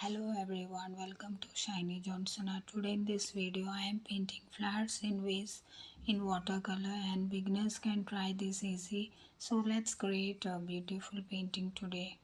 Hello everyone, welcome to Shiny Johnson. Today in this video I am painting flowers in vase in watercolor, and beginners can try this easy. So let's create a beautiful painting today.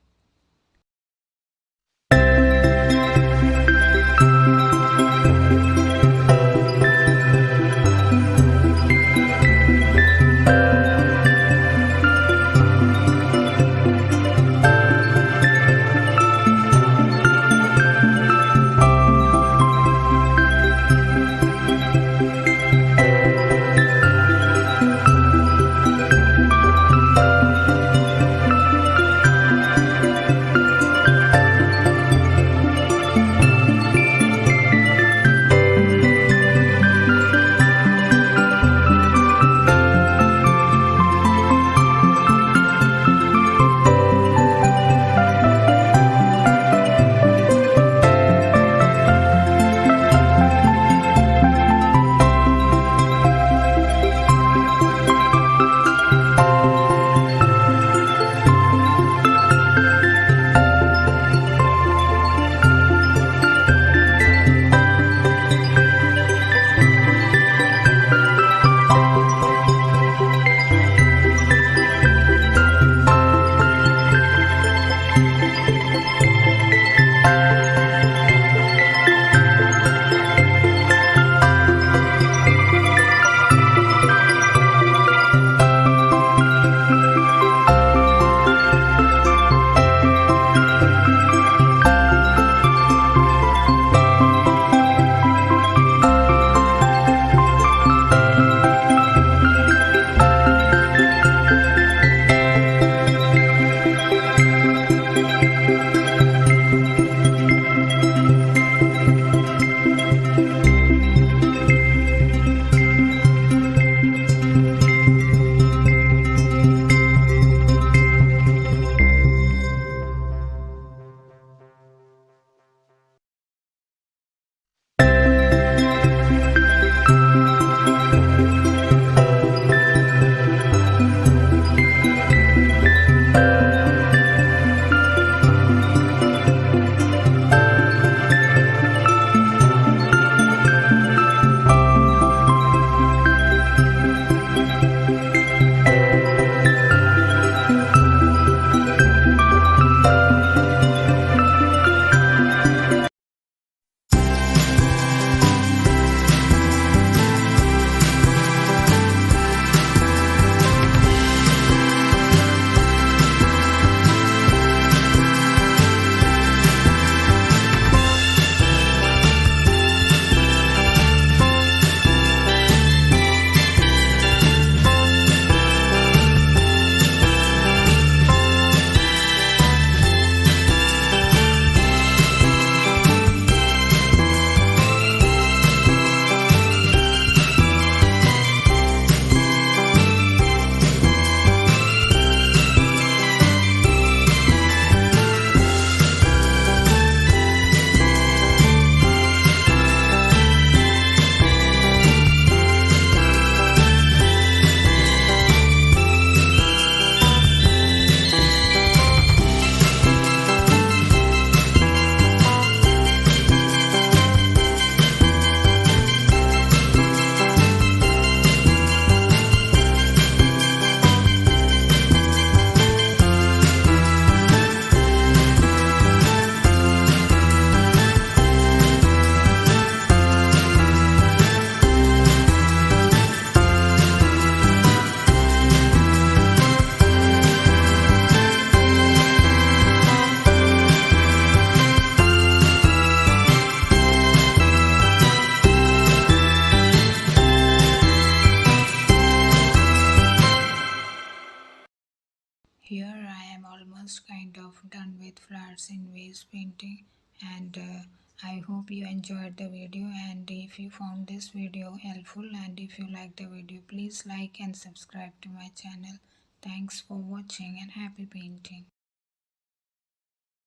Here I am almost kind of done with flowers in vase painting, and I hope you enjoyed the video. And if you found this video helpful, and if you like the video, please like and subscribe to my channel. Thanks for watching and happy painting.